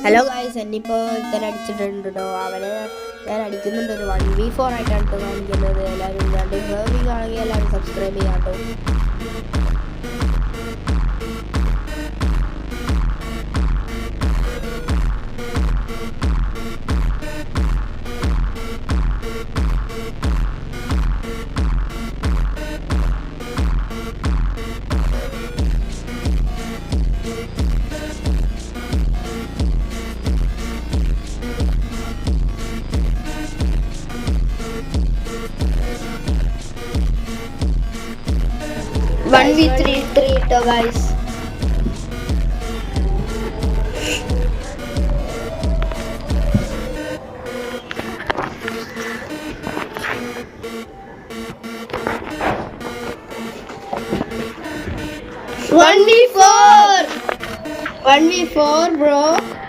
Hello guys, എന്നിപ്പോൾ ഇത്തരം അടിച്ചിട്ടുണ്ട് കേട്ടോ. അവനെ ഞാൻ അടിക്കുന്നുണ്ട്. ഒരു 1v4 ആയിട്ടാണ് കേട്ടോ കാണിക്കുന്നത്. എല്ലാവരും രണ്ട് ഹേവിങ് ആണെങ്കിൽ എല്ലാവരും സബ്സ്ക്രൈബ് ചെയ്യാം കേട്ടോ. One v three ട്ടോ guys. One v four bro.